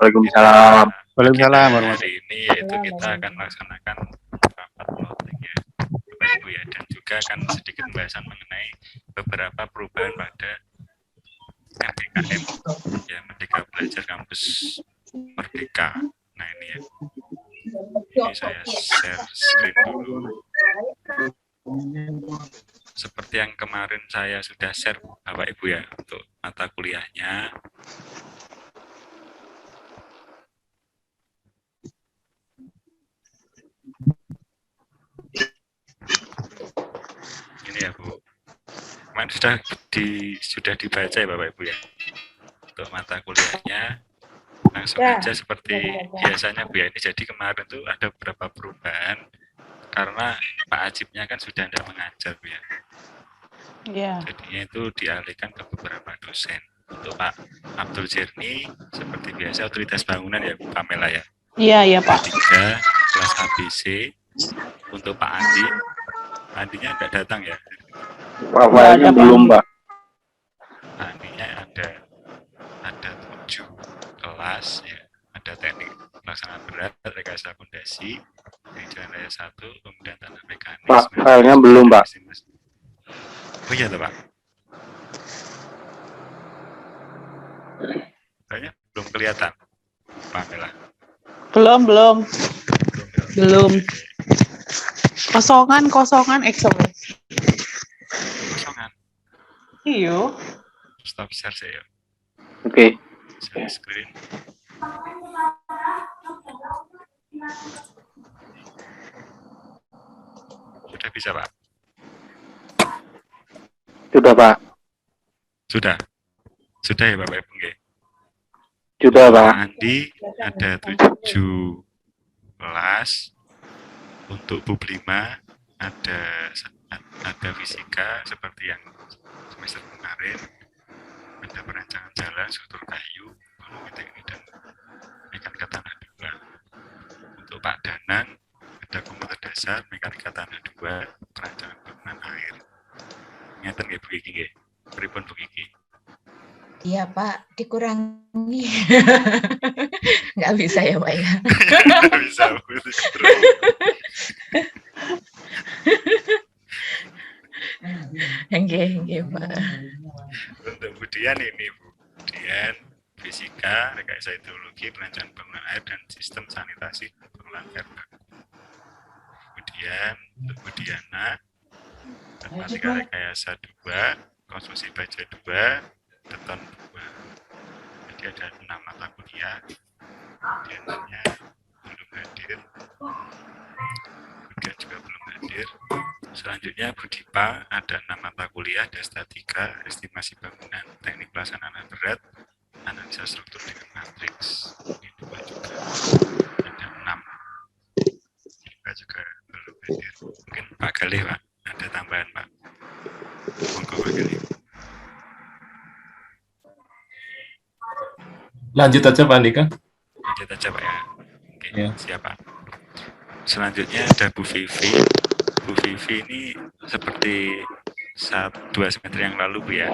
Waalaikumsalam. Waalaikumsalam Agenda warahmatullahi. hari ini yaitu kita akan melaksanakan rapat plotting ya, Bapak Ibu ya, dan juga akan sedikit pembahasan mengenai beberapa perubahan pada MBKM ya, Merdeka Belajar Kampus Merdeka. Nah ini ya, ini saya share screen dulu. Seperti yang kemarin saya sudah share Bapak Ibu ya, untuk mata kuliahnya. Ini ya Bu, kemarin sudah dibaca ya Bapak Ibu ya, untuk mata kuliahnya. Langsung aja seperti biasanya Bu ya, ini jadi kemarin tuh ada beberapa perubahan karena Pak Ajibnya kan sudah tidak mengajar Bu ya. Jadinya itu dialihkan ke beberapa dosen. Untuk Pak Abdul Jerni seperti biasa otoritas bangunan ya Bu Pamela ya. Iya Pak. 3 kelas ABC. Untuk Pak Andi, Andinya tidak datang ya. Papanya belum, Pak. Andinya ada 7 kelas ya. Ada teknik pelaksanaan berat, rekayasa fondasi, jalan raya 1, kemudian tanah mekanis. Pak, filenya belum, Pak. Oh iya tuh Pak. Kayaknya belum kelihatan, Pamela. Belum. Kosongan Excel. Kosongan. Iya. Stop share saya. Oke. Share screen. Sudah bisa Pak? Sudah, Pak. Sudah ya Bapak Ibu nggih? Sudah, Pak. Andi ada 7 kelas. Untuk Bub 5 ada fisika seperti yang semester kemarin. Ada perancangan jalan, struktur kayu, biologi teknik dan mekanika tanah 2. Untuk Pak Danang ada komputer dasar, mekanika tanah 2, perancangan bangunan air. Ngeten nggih Bu Kiki nggih. Pripun Bu Kiki? Iya Pak, dikurangi. Nggak bisa ya Pak ya. Nggak bisa. Enggak Pak. Untuk kemudian ini Bu, kemudian fisika, rekayasa hidrologi, perancangan bangunan air dan sistem sanitasi pelanggar baku. Kemudian untuk Budiana, matematika rekayasa 2, konstruksi baja 2, beton 2. Jadi ada 6 mata kuliah. Kemudiannya belum hadir. Kemudian juga belum hadir. Selanjutnya Bu Dipa ada 6 mata kuliah, estatika, estimasi bangunan, teknik pelaksanaan berat, analisa struktur dengan matriks. Ini 2 juga. Ada 6. Dipa juga belum hadir. Mungkin Pak Galih Pak, ada tambahan Pak. Monggo Pak Galih. Lanjut aja Pak Andika. Lanjut aja Pak ya. Oke, Ya. siap Pak. Selanjutnya ada Bu Vivi. Bu Vivi ini seperti 2 semester yang lalu Bu ya.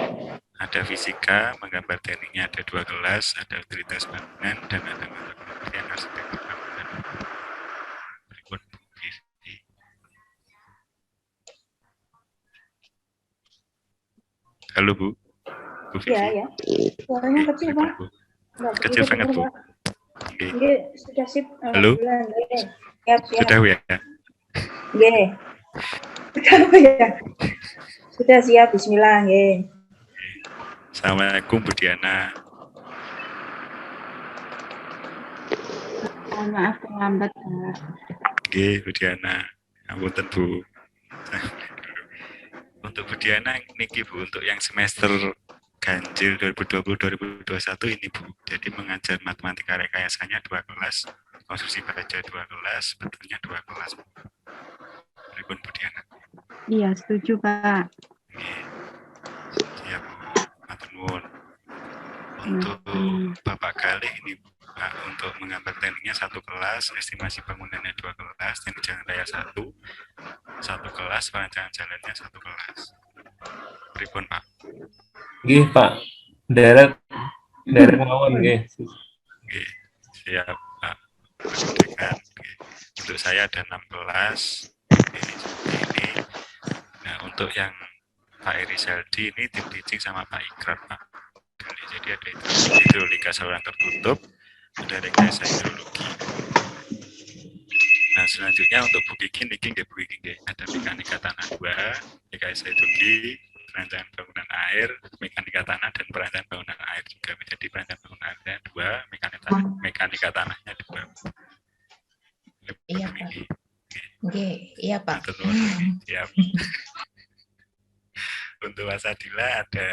Ada fisika, menggambar tekniknya ada 2 kelas, ada utilitas bangunan, dan ada mata penelitian arsitektur bangunan. Berikut Bu Vivi. Halo Bu. Bu Vivi. Ya. Suaranya kecil Pak. Bu. Kecil banget Bu. Oke. Sudah sip. Halo. Siap. Sudah Bu ya. Nggih. Sudah siap. Bismillah nggih. Assalamualaikum Bu Diana. Maaf terlambat Pak. Oke Bu Diana. Apunten Bu. Untuk Bu Diana niki Bu, untuk yang semester ganjil 2020-2021 ini Bu. Jadi mengajar matematika rekayasanya 2 kelas, konstruksi baja 2 kelas, betulnya 2 kelas. Pripun Bu Diana? Iya, setuju Pak. Siap Bu. Matur nuwun. Untuk Bapak Galih ini Pak, untuk menggambar tekniknya 1 kelas, estimasi bangunannya 2 kelas, teknik jalan raya 1 kelas, perancangan jalannya 1 kelas. Pripun Pak? Nggih Pak. Deret mawon nggih. Oke. Siap, Pak. Pendidikan. Oke. Untuk saya ada 6 kelas. Oke, seperti ini. Nah, untuk yang Pak Irisaldi ini tim teaching sama Pak Ikrar, Pak. Jadi ada hidrolika saluran tertutup, ada rekayasa hidrologi. Nah, selanjutnya untuk Bu Kiki, Bu Kiki, ada mekanika tanah 2, rekayasa hidrologi, perancangan bangunan air, mekanika tanah, dan perancangan bangunan air juga menjadi perancangan bangunan airnya 2, mekanika tanahnya 2. Iya, Pak. Oke, iya, Pak. Siap. Untuk Wasadila ada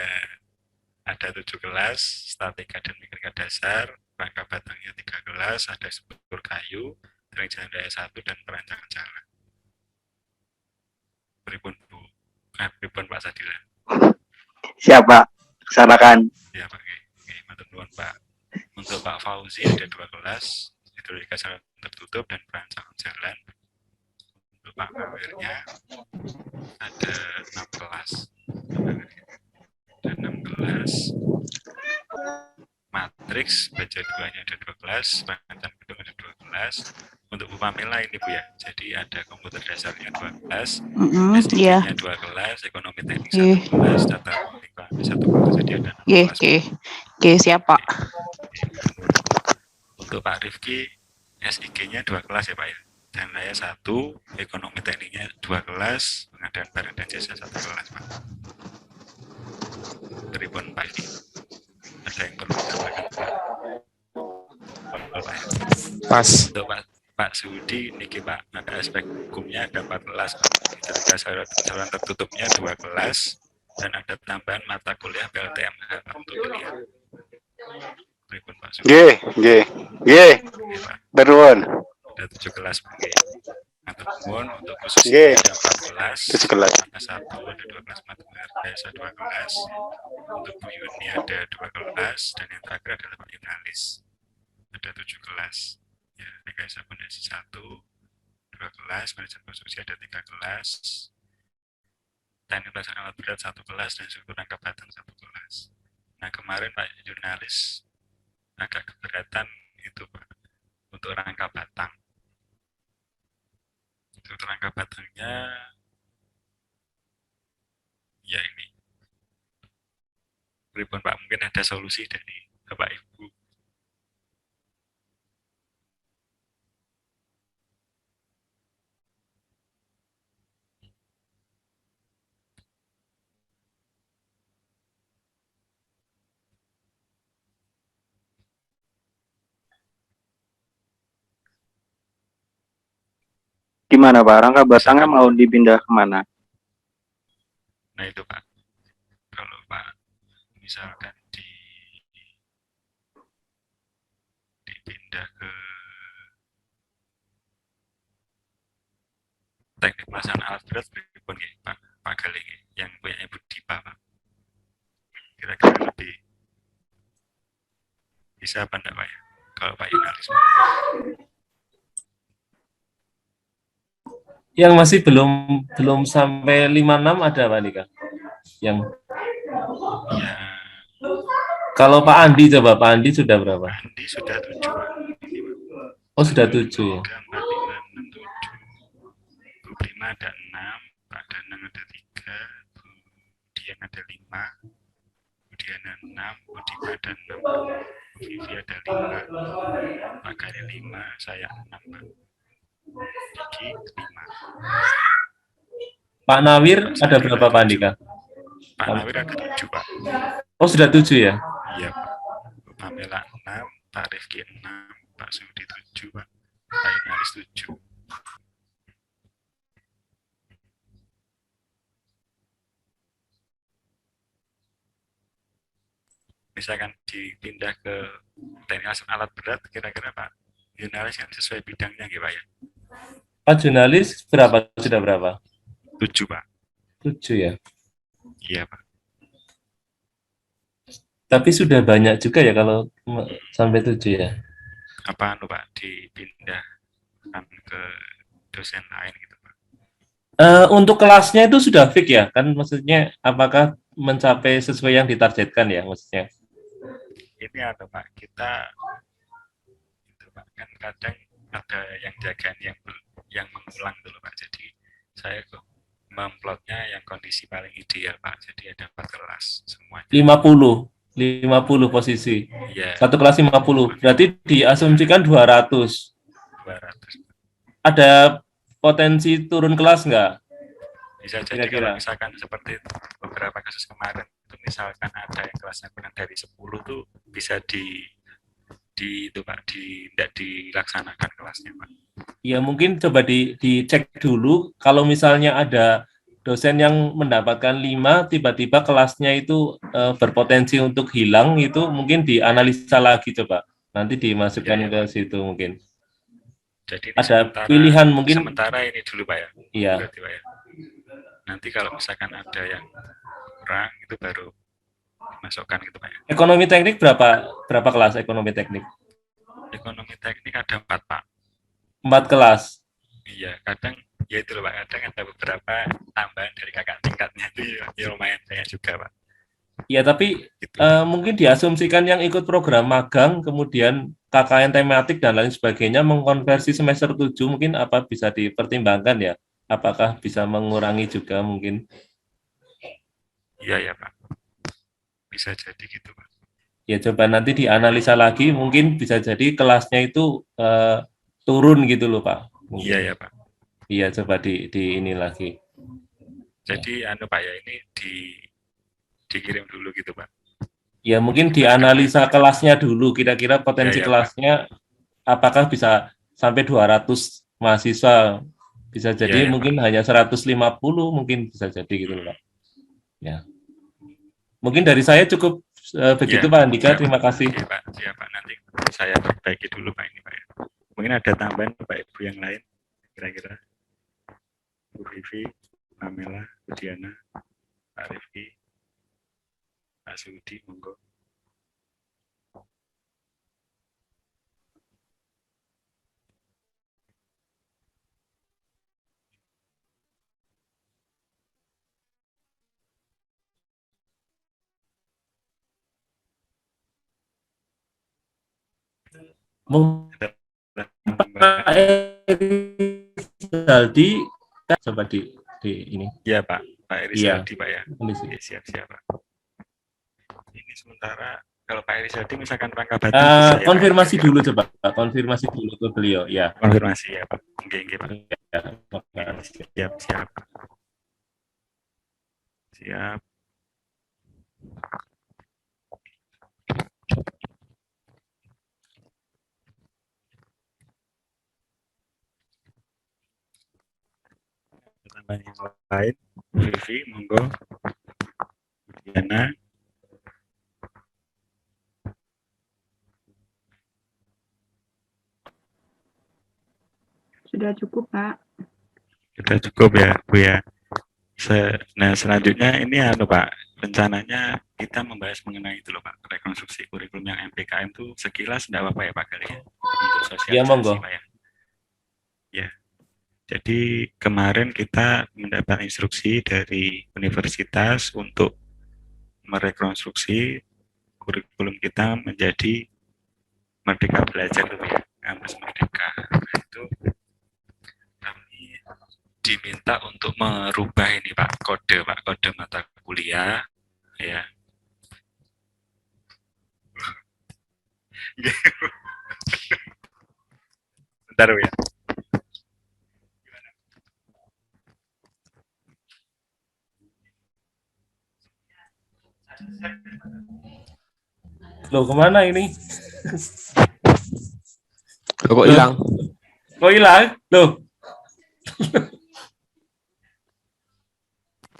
7 kelas, statika dan mekanika dasar, rangka batangnya 3 kelas, ada struktur kayu, tering jalan raya 1, dan perancangan jalan. Pripun Bu? Pripun Pak Sadila? Siap, Pak. Laksanakan. Ya Pak, oke, matur nuwun Pak. Untuk Pak Fauzi ada 2 kelas, hidrolika saluran tertutup dan perancangan jalan. Untuk Pak Mawirnya ada 6 kelas. Ada 6 kelas. Matriks baca 2-nya ada 2 kelas, perancangan gedung ada 2 kelas. Untuk Bu Pamela ini Bu ya, jadi ada komputer dasarnya 2 kelas, SDG-nya 2 kelas, ekonomi teknik 1 kelas, data komunikasi 1 kelas, jadi ada 6 kelas. Oke, siap, Pak. Untuk Pak Rifki, SIG-nya 2 kelas ya Pak ya, dan Raya 1, ekonomi tekniknya 2 kelas, pengadaan barang dan jasa 1 kelas Pak. Pripun Pak ini? Ada yang perlu ditambahkan Pak? Pas. Untuk Pak Sudi, niki Pak, ada aspek hukumnya ada 4 kelas Pak. Hidrolika saluran tertutupnya 2 kelas, dan ada tambahan mata kuliah PLTMH untuk kuliah. Pripun Pak Sudi? Bernuwun. Ada 7 kelas Pak. Matur nuwun, untuk khusus ini ada 4 kelas. 7 kelas. Ada 1, ada 2 kelas matematika, biasa 2 kelas. Untuk Bu Yuni ada 2 kelas, dan yang terakhir adalah Pak Yunalis. Ada 7 kelas. Ya, rekayasa fondasi 1, 2 kelas, manajemen konstruksi ada 3 kelas. Teknik pelaksanaan alat berat 1 kelas, dan struktur rangka batang 1 kelas. Nah, kemarin Pak Jurnalis agak keberatan itu Pak, untuk rangka batang. Struktur rangka batangnya ya ini. Pripun Pak, mungkin ada solusi dari Bapak Ibu. Gimana, Pak? Rangka batangnya mau dipindah kemana? Nah itu Pak, kalau Pak misalkan dipindah ke teknik pelaksanaan alat berat, pripun nggih Pak Galih yang punya Ibu Dipa Pak, kira-kira lebih bisa apa enggak Pak ya, kalau Pak Yunalis? Yang masih belum sampai 56 ada Pak Nika? Yang Ya, kalau Pak Andi coba, Pak Andi sudah berapa? Andi sudah 7 Pak. Ini, Pak. Oh, sudah 7 ya. 3, 4, 5, 6, 7. Bu Prima ada 6, Pak Danang ada 3, Bu Dian ada 5, Bu Diana 6, Bu Dipa ada 6, Bu Vivi ada 5, Pak Gari 5, saya 6 Pak. Diki 5. Pak Nawir ada berapa Pak Andika? Pak Nawir ada 7 Pak. Oh, sudah 7 ya? Iya Pak. Bu Pamela 6, Pak Rifki 6, Pak Sudi 7 Pak. Pak Inalis 7. Misalkan dipindah ke teknik alat berat, kira-kira Pak Yunalis yang sesuai bidangnya gitu Pak ya? Pak jurnalis berapa? Sudah berapa? 7 Pak. 7 ya? Iya Pak. Tapi sudah banyak juga ya kalau sampai 7 ya? Apa Pak dipindahkan ke dosen lain gitu Pak? Untuk kelasnya itu sudah fix ya? Kan maksudnya apakah mencapai sesuai yang ditargetkan ya maksudnya? Ini ada Pak, kita itu Pak. Kan kadang ada yang jagaan yang mengulang dulu Pak. Jadi saya kok memplotnya yang kondisi paling ideal Pak. Jadi ada 4 kelas semuanya. 50 posisi. Iya, Satu kelas 50. Berarti diasumsikan 200. 200. Ada potensi turun kelas nggak? Bisa jadi Kira-kira. kalau misalkan seperti beberapa kasus kemarin itu misalkan ada yang kelasnya kurang dari 10 tuh bisa itu Pak, tidak dilaksanakan kelasnya Pak. Ya mungkin coba dicek dulu kalau misalnya ada dosen yang mendapatkan 5 tiba-tiba kelasnya itu berpotensi untuk hilang, itu mungkin dianalisa lagi coba. Nanti dimasukkan Iya, ke situ mungkin. Jadi ini Ada pilihan mungkin. sementara ini dulu Pak ya. Iya. Berarti Pak ya. Nanti kalau misalkan ada yang kurang itu baru dimasukkan gitu Pak ya. Ekonomi teknik berapa kelas ekonomi teknik? Ekonomi teknik ada 4 Pak. 4 kelas. Iya, kadang ya itu loh Pak, kadang ada beberapa tambahan dari kakak tingkatnya itu ya lumayan banyak juga Pak. Ya tapi Gitu. mungkin diasumsikan yang ikut program magang kemudian KKN tematik dan lain sebagainya mengkonversi semester 7 mungkin apa bisa dipertimbangkan ya? Apakah bisa mengurangi juga mungkin? Iya ya Pak, bisa jadi gitu Pak. Ya coba nanti dianalisa lagi, mungkin bisa jadi kelasnya itu turun gitu loh Pak. Mungkin. Iya ya Pak. Iya coba di ini lagi. Jadi anu Pak ya, ini dikirim dulu gitu Pak. Ya mungkin dianalisa kelasnya dulu, kira-kira potensi Ya, kelasnya apakah bisa sampai 200 mahasiswa. Bisa jadi ya, mungkin hanya 150 mungkin bisa jadi gitu loh Pak. Ya. Mungkin dari saya cukup begitu Ya, Pak Andika, siap. terima kasih. Oke Pak, siap Pak. Nanti saya perbaiki dulu Pak ini Pak ya. Mungkin ada tambahan Bapak Ibu yang lain kira-kira. Bu Vivi, Pamela, Bu Diana, Pak Rifki, Pak Sudi, monggo. Mungkin Ada Pak tambahan? Rizaldi, coba di ini. Iya Pak, Pak Iya. Erizaldi Pak ya. Kondisi. Oke, siap-siap Pak. Ini sementara kalau Pak Erizaldi misalkan Rangka Batu bisa ya, Konfirmasi Pak? dulu coba, konfirmasi dulu ke beliau, ya. Konfirmasi ya Pak. Oke, Pak. Ya, makasih. Siap. Siap. Tambahan yang lain, Vivi, monggo. Diana. Sudah cukup, Pak. Sudah cukup ya, Bu ya. Nah, selanjutnya ini Pak, rencananya kita membahas mengenai itu loh Pak, rekonstruksi kurikulum yang MPKM itu sekilas enggak apa-apa ya Pak kali ya, untuk sosialisasi Ya, monggo. Pak ya. Ya, jadi kemarin kita mendapat instruksi dari universitas untuk merekonstruksi kurikulum kita menjadi Merdeka Belajar itu ya, kampus Merdeka. Nah, itu kami diminta untuk merubah ini Pak, kode mata kuliah ya. Bentar ya. Loh, kemana ini? Kok hilang? Kok hilang? Loh.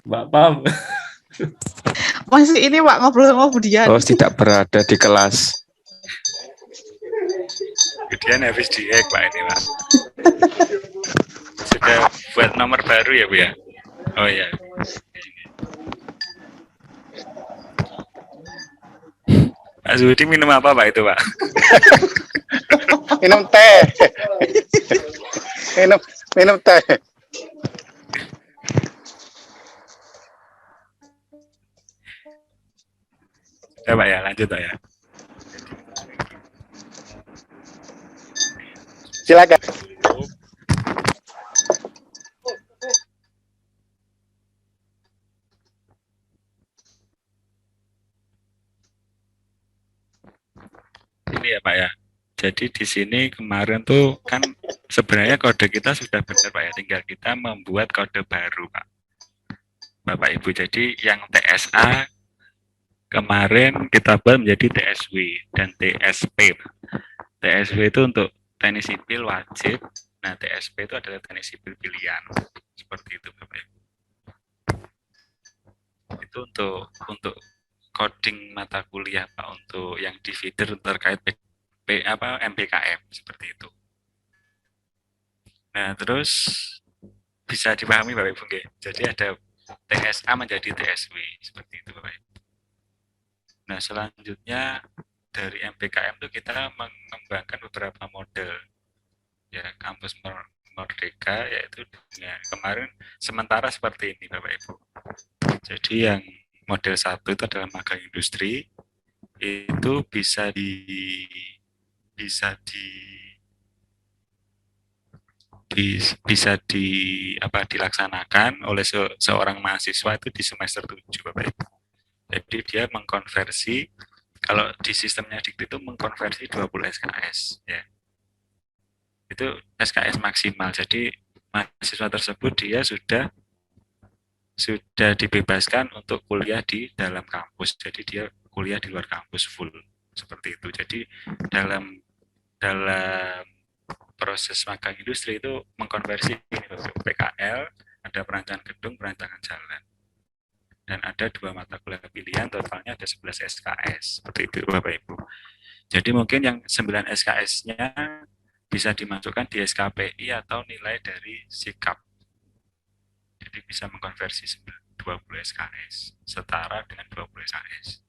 Mbak Pam. Masih ini Pak ngobrol sama Budian. Oh, tidak berada di kelas. Kemudian habis dihack Pak ini Pak. Sudah buat nomor baru ya Bu ya? Oh ya. Pak Zudi minum apa Pak itu Pak? Minum teh. minum teh. Ya Pak ya, lanjut Pak ya. Silakan. Ini ya Pak ya. Jadi di sini kemarin tuh kan sebenarnya kode kita sudah benar Pak ya, tinggal kita membuat kode baru Pak. Bapak Ibu, jadi yang TSA kemarin kita buat menjadi TSW dan TSP Pak. TSW itu untuk teknik sipil wajib, nah TSP itu adalah teknik sipil pilihan. Seperti itu Bapak Ibu. Itu untuk coding mata kuliah Pak, untuk yang di feeder terkait MBKM seperti itu. Nah, terus bisa dipahami Bapak Ibu nggih. Jadi ada TSA menjadi TSW seperti itu Bapak Ibu. Nah, selanjutnya dari MBKM itu kita mengembangkan beberapa model ya kampus merdeka, yaitu dengan kemarin sementara seperti ini Bapak Ibu. Jadi yang model 1 itu adalah magang industri, itu bisa dilaksanakan oleh seorang mahasiswa itu di semester 7 Bapak Ibu. Jadi dia mengkonversi, kalau di sistemnya Dikti itu mengkonversi 20 SKS ya. Itu SKS maksimal. Jadi mahasiswa tersebut dia sudah dibebaskan untuk kuliah di dalam kampus. Jadi dia kuliah di luar kampus full seperti itu. Jadi dalam proses magang industri itu mengkonversi PKL, ada perancangan gedung, perancangan jalan. Dan ada 2 mata kuliah pilihan, totalnya ada 11 SKS. Seperti itu Bapak Ibu. Jadi mungkin yang 9 SKS-nya bisa dimasukkan di SKPI atau nilai dari sikap. Jadi bisa mengkonversi 20 SKS, setara dengan 20 SKS.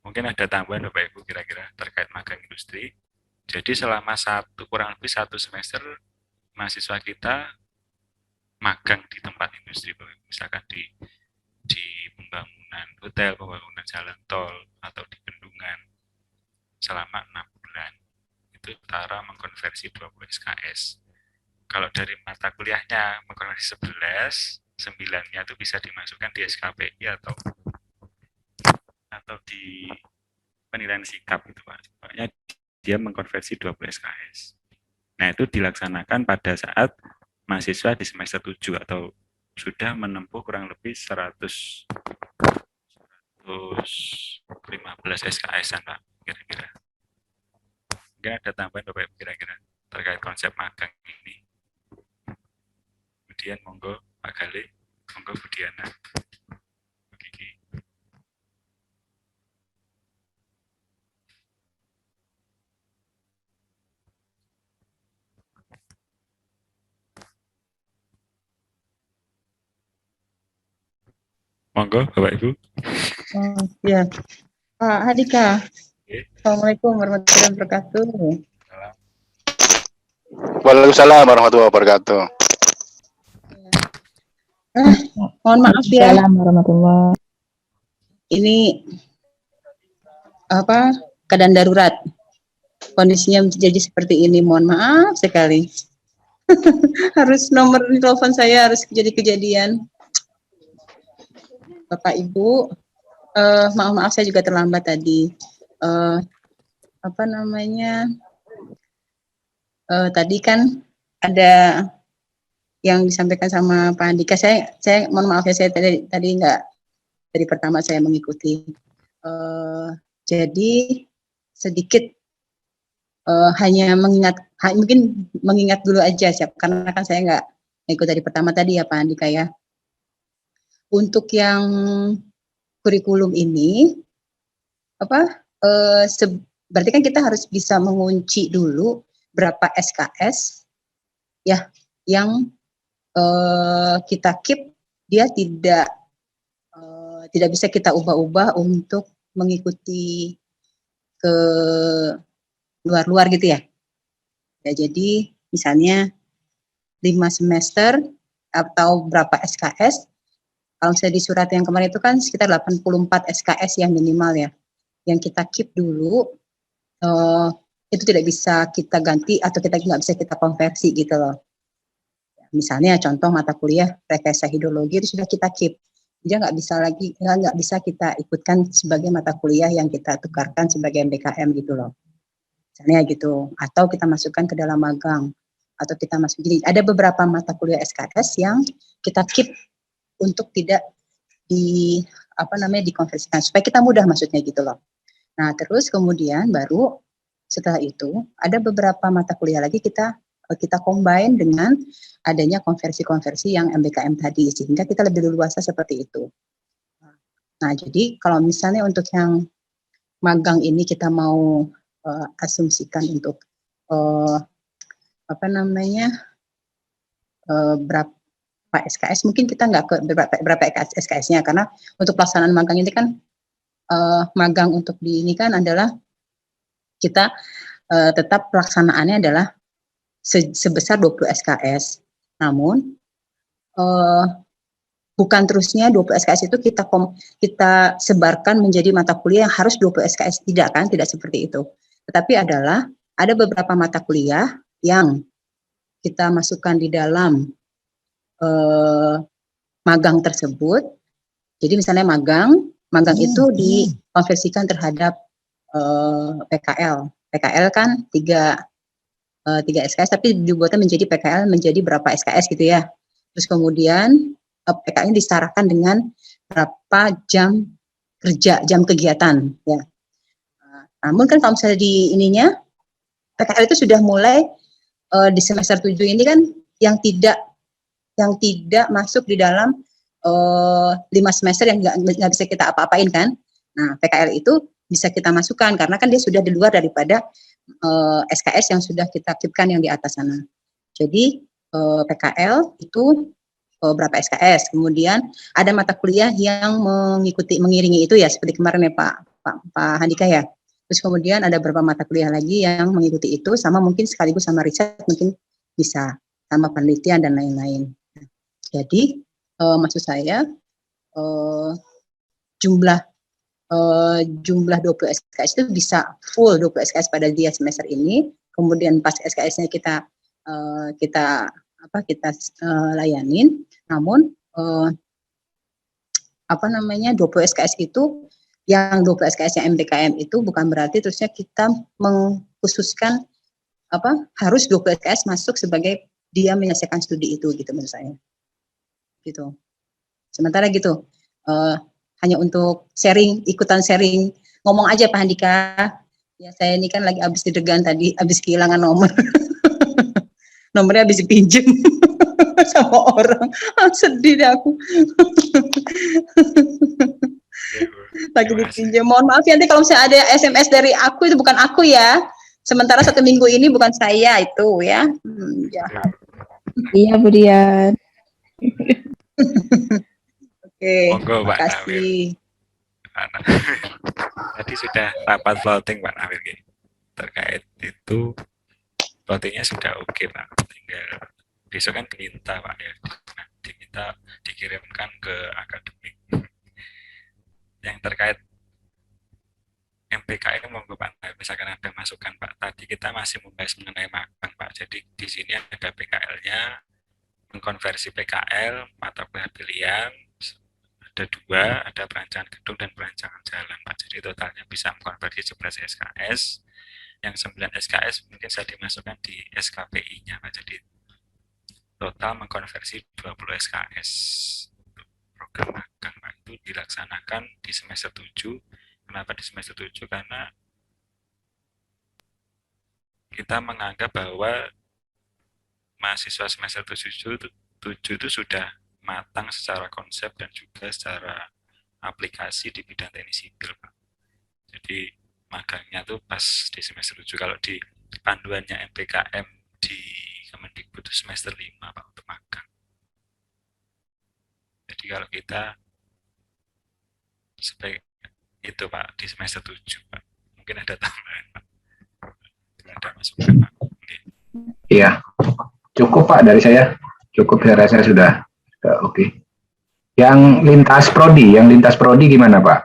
Mungkin ada tambahan Bapak Ibu kira-kira terkait magang industri. Jadi selama kurang lebih 1 semester mahasiswa kita magang di tempat industri, misalkan di pembangunan hotel, pembangunan jalan tol, atau di bendungan selama 6 bulan. Itu cara mengkonversi 20 SKS. Kalau dari mata kuliahnya mengkonversi 11, 9-nya itu bisa dimasukkan di SKPI atau di penilaian sikap itu Pak. Pokoknya dia mengkonversi 20 SKS. Nah, itu dilaksanakan pada saat mahasiswa di semester 7 atau sudah menempuh kurang lebih 115 SKS-an Pak, kira-kira. Mungkin ada tambahan Bapak Ibu kira-kira terkait konsep magang ini. Kemudian monggo Pak Galih, monggo Bu Diana. Monggo Bapak Ibu. Oh, ya. Pak Hadika. Assalamualaikum warahmatullahi wabarakatuh. Waalaikumsalam warahmatullahi wabarakatuh. Mohon maaf ya. Assalamualaikum warahmatullahi. Ini keadaan darurat. Kondisinya menjadi seperti ini. Mohon maaf sekali. Harus nomor telepon saya harus jadi kejadian. Bapak Ibu, maaf saya juga terlambat tadi. Tadi kan ada yang disampaikan sama Pak Andika. Saya mohon maaf ya, saya tadi nggak dari pertama saya mengikuti. Jadi sedikit hanya mungkin mengingat dulu aja, karena kan saya nggak ikut dari pertama tadi ya Pak Andika ya. Untuk yang kurikulum ini, berarti kan kita harus bisa mengunci dulu berapa SKS ya yang kita keep, dia tidak bisa kita ubah-ubah untuk mengikuti ke luar-luar gitu ya. Ya jadi misalnya 5 semester atau berapa SKS. Kalau saya di surat yang kemarin itu kan sekitar 84 SKS yang minimal ya, yang kita keep dulu itu tidak bisa kita ganti atau kita nggak bisa kita konversi gitu loh. Misalnya contoh mata kuliah rekayasa hidrologi itu sudah kita keep, dia nggak bisa lagi, nggak bisa kita ikutkan sebagai mata kuliah yang kita tukarkan sebagai MBKM gitu loh. Misalnya gitu, atau kita masukkan ke dalam magang, atau kita masuk. Jadi ada beberapa mata kuliah SKS yang kita keep untuk tidak dikonversikan supaya kita mudah maksudnya gitu loh. Nah terus kemudian baru setelah itu ada beberapa mata kuliah lagi kita combine dengan adanya konversi-konversi yang MBKM tadi, sehingga kita lebih leluasa seperti itu. Nah, jadi kalau misalnya untuk yang magang ini kita mau asumsikan untuk berapa SKS, mungkin kita nggak ke berapa SKS-nya, karena untuk pelaksanaan magang ini kan magang untuk di ini kan adalah kita tetap pelaksanaannya adalah sebesar 20 SKS. Namun bukan terusnya 20 SKS itu kita sebarkan menjadi mata kuliah yang harus 20 SKS, tidak kan, tidak seperti itu. Tetapi adalah ada beberapa mata kuliah yang kita masukkan di dalam magang tersebut. Jadi misalnya magang itu dikonversikan terhadap PKL. PKL kan 3 SKS, tapi dibuatnya menjadi PKL menjadi berapa SKS gitu ya. Terus kemudian PKL disetarakan dengan berapa jam kerja, jam kegiatan ya. Namun kan kalau misalnya di ininya PKL itu sudah mulai di semester 7 ini kan yang tidak masuk di dalam 5 semester yang nggak bisa kita apa-apain kan. Nah PKL itu bisa kita masukkan karena kan dia sudah di luar daripada SKS yang sudah kita keepkan yang di atas sana. Jadi PKL itu berapa SKS. Kemudian ada mata kuliah yang mengiringi itu ya, seperti kemarin ya Pak Handika ya. Terus kemudian ada beberapa mata kuliah lagi yang mengikuti itu, sama mungkin sekaligus sama riset, mungkin bisa sama penelitian dan lain-lain. Jadi maksud saya jumlah 20 SKS itu bisa full 20 SKS pada dia semester ini, kemudian pas SKS-nya kita layanin. Namun 20 SKS itu yang 20 SKS yang MBKM itu bukan berarti terusnya kita mengkhususkan harus 20 SKS masuk sebagai dia menyelesaikan studi itu gitu menurut saya. Gitu. Sementara gitu. Hanya untuk ikutan sharing, ngomong aja Pak Handika. Ya saya ini kan lagi habis didegan tadi, habis kehilangan nomor. Nomornya habis dipinjem sama orang. Sedih deh aku. Lagi dipinjam. Mohon maaf ya nanti kalau misalnya ada SMS dari aku, itu bukan aku ya. Sementara 1 minggu ini bukan saya itu ya. Jahat. Iya Bu Dian. Oke, terima kasih. Tadi sudah rapat plotting Pak Nawir terkait itu, plottingnya sudah oke Pak. Tinggal besok kan diminta Pak ya, dikirimkan ke akademik. Yang terkait MBKM monggo Pak, misalkan ada masukan Pak. Tadi kita masih membahas mengenai magang Pak. Jadi di sini ada PKL-nya, mengkonversi PKL mata kuliah pilihan. Ada 2, ada perancangan gedung dan perancangan jalan Pak. Jadi totalnya bisa mengkonversi 11 SKS. Yang 9 SKS mungkin saya dimasukkan di SKPI-nya Pak. Jadi total mengkonversi 20 SKS. Untuk program magang Pak itu dilaksanakan di semester 7. Kenapa di semester 7? Karena kita menganggap bahwa mahasiswa semester 7 itu sudah matang secara konsep dan juga secara aplikasi di bidang teknik sipil Pak. Jadi magangnya tuh pas di semester 7. Kalau di panduannya MBKM di Kemendikbud itu semester 5 Pak untuk magang. Jadi kalau kita sebagai itu Pak di semester 7 Pak. Mungkin ada tambahan Pak. Ada masukan Pak. Iya, cukup Pak dari saya. Cukup, saya rasa sudah oke. Yang lintas prodi gimana Pak?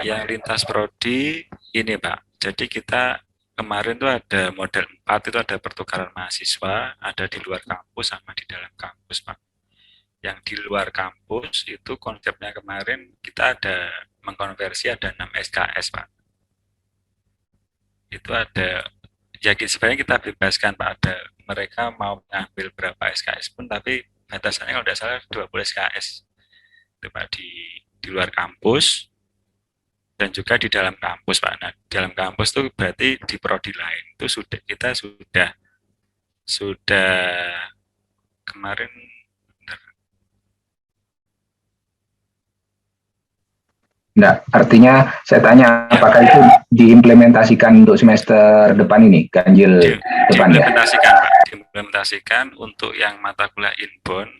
Yang lintas prodi ini Pak. Jadi kita kemarin tuh ada model 4 itu ada pertukaran mahasiswa, ada di luar kampus sama di dalam kampus, Pak. Yang di luar kampus itu konsepnya kemarin kita ada mengkonversi ada 6 SKS, Pak. Itu ada, ya sebenarnya kita bebaskan, Pak, ada mereka mau mengambil berapa SKS pun, tapi batasannya kalau tidak salah 20 SKS. Itu, Pak, di luar kampus dan juga di dalam kampus, Pak. Nah, di dalam kampus itu berarti di prodi lain itu kita sudah kemarin Enggak, artinya saya tanya apakah itu diimplementasikan untuk semester depan ini, ganjil depan ya? diimplementasikan, Pak. Diimplementasikan untuk yang mata kuliah inbound,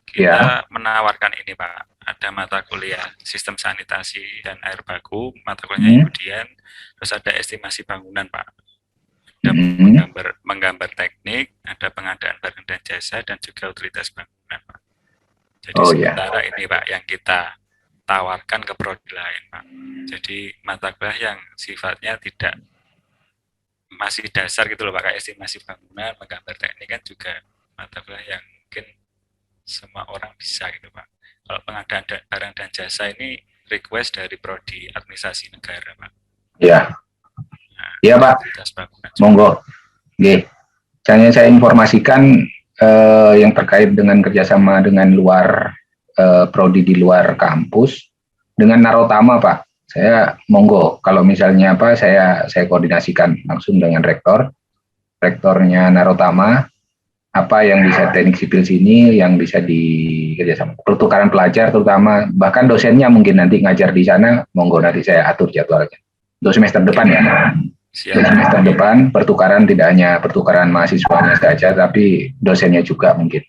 kita menawarkan ini, Pak. Ada mata kuliah sistem sanitasi dan air baku, mata kuliahnya kemudian, terus ada estimasi bangunan, Pak. Ada menggambar teknik, ada pengadaan barang dan jasa, dan juga utilitas bangunan, Pak. Jadi sementara ini, Pak, yang kita tawarkan ke prodi lain, Pak. Jadi mata kuliah yang sifatnya tidak masih dasar gitu loh, Pak, kayak estimasi bangunan, menggambar teknik kan juga mata kuliah yang mungkin semua orang bisa gitu, Pak. Kalau pengadaan barang dan jasa ini request dari prodi administrasi negara, Pak. Iya. Iya, Pak. Monggo. Oke. Saya informasikan yang terkait dengan kerjasama dengan luar prodi di luar kampus dengan Narotama, Pak. Saya monggo kalau misalnya apa saya koordinasikan langsung dengan rektornya Narotama, apa yang bisa teknik sipil sini yang bisa dikerjasama pertukaran pelajar terutama, bahkan dosennya mungkin nanti ngajar di sana, monggo nanti saya atur jadwalnya untuk semester depan ya. Untuk semester depan pertukaran tidak hanya pertukaran mahasiswanya saja tapi dosennya juga mungkin.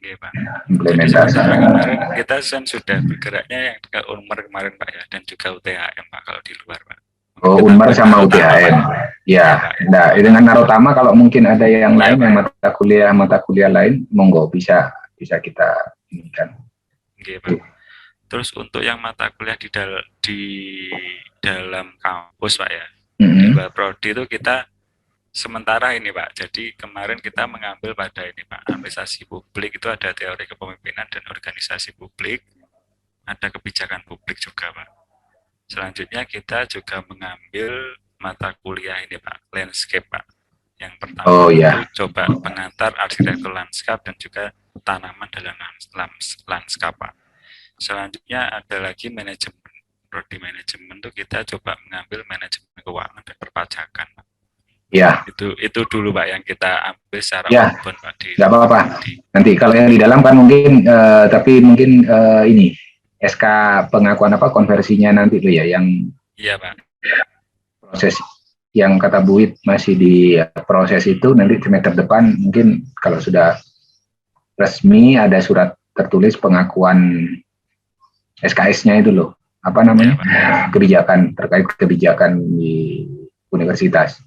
Oke, Pak. Implementasi. Kemarin kita sudah bergeraknya yang ke Unmar kemarin, Pak, ya, dan juga UTHM, Pak, kalau di luar, Pak. Oh, Unmar sama UTHM. Ya, nah, dengan Narotama kalau mungkin ada yang lain yang mata kuliah lain, monggo bisa kita inikan. Oke, Pak. Terus untuk yang mata kuliah di dalam kampus, Pak, ya. Di luar prodi itu kita sementara ini, Pak. Jadi kemarin kita mengambil pada ini, Pak, administrasi publik itu ada teori kepemimpinan dan organisasi publik, ada kebijakan publik juga, Pak. Selanjutnya kita juga mengambil mata kuliah ini, Pak, landscape, Pak. Yang pertama itu coba pengantar arsitektur lanskap dan juga tanaman dalam lanskap, Pak. Selanjutnya ada lagi manajemen. Prodi manajemen itu kita coba mengambil manajemen keuangan dan perpajakan, Pak. Ya. Itu dulu, Pak, yang kita ambil secara open, Pak. Tidak apa-apa. Nanti kalau yang di dalam kan mungkin, tapi mungkin ini SK pengakuan apa konversinya nanti tuh ya, yang iya, Pak. Proses yang kata Buit masih di proses itu nanti semester depan mungkin kalau sudah resmi ada surat tertulis pengakuan SKS-nya itu loh, apa namanya, kebijakan terkait kebijakan di universitas.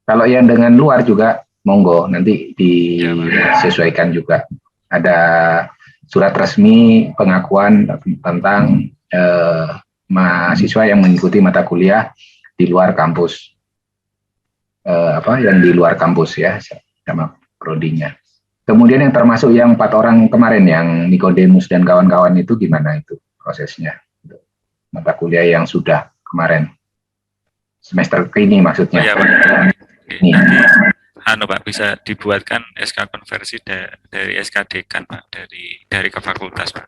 Kalau yang dengan luar juga monggo nanti disesuaikan juga. Ada surat resmi pengakuan tentang mahasiswa yang mengikuti mata kuliah di luar kampus. Yang di luar kampus ya, sama prodinya. Kemudian yang termasuk yang 4 orang kemarin yang Nikodemus dan kawan-kawan itu gimana itu prosesnya? Mata kuliah yang sudah kemarin. Semester ini maksudnya. Ya, Pak. Nanti Pak bisa dibuatkan SK konversi dari SK dekan, Pak, dari ke fakultas, Pak.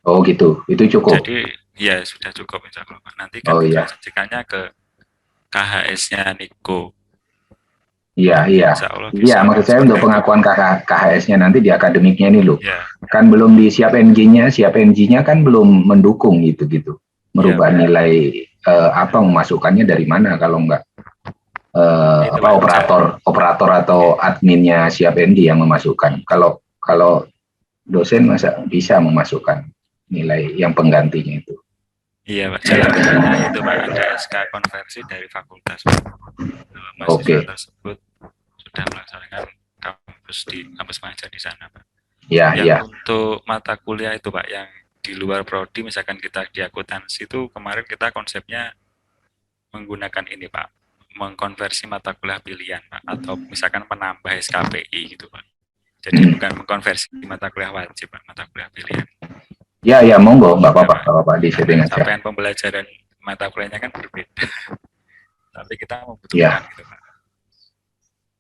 Oh gitu, itu cukup. Jadi ya sudah cukup insya Allah, Pak. Nanti kan dikonversikannya ke KHS-nya Niko. Iya. Iya, maksud saya untuk pengakuan KHS-nya nanti di akademiknya ini loh. Ya. Kan belum di siap NG-nya kan belum mendukung gitu. Merubah nilai memasukkannya dari mana kalau enggak operator atau adminnya siap NG yang memasukkan. Kalau dosen masa bisa memasukkan nilai yang penggantinya itu. Iya, Pak. Jalannya itu, Pak, ada SK konversi dari fakultas, Pak. Mahasiswa tersebut sudah melaksanakan kampus mengajar di sana, Pak. Iya. Untuk mata kuliah itu, Pak, yang di luar prodi, misalkan kita di akuntansi itu kemarin kita konsepnya menggunakan ini, Pak, mengkonversi mata kuliah pilihan Pak, atau misalkan menambah SKPI gitu Pak. Jadi bukan mengkonversi mata kuliah wajib Pak, mata kuliah pilihan. Ya, monggo, nggak apa-apa di setting aja. Capaian pembelajaran mata kuliahnya kan berbeda, tapi kita membutuhkan Ya. gitu Pak.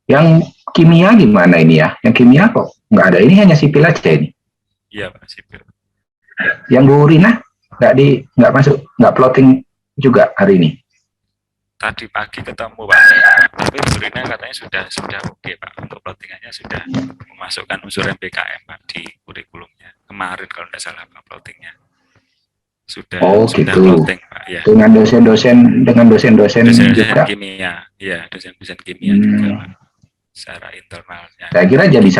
Yang kimia gimana ini ya? Yang kimia kok nggak ada, ini hanya sipil aja ini. Iya Pak, sipil. Yang Bu Rina nggak masuk, nggak plotting juga hari ini. Tadi pagi ketemu Pak, tapi Bu Rina katanya sudah oke Pak, untuk plottingannya sudah memasukkan unsur MBKM Pak di kurikulumnya. Kemarin kalau tidak salah Pak, plottingnya sudah Gitu. plotting Pak, ya. Dengan dosen-dosen juga. Kimia, ya dosen-dosen kimia juga Pak, secara internalnya. Saya kira jadi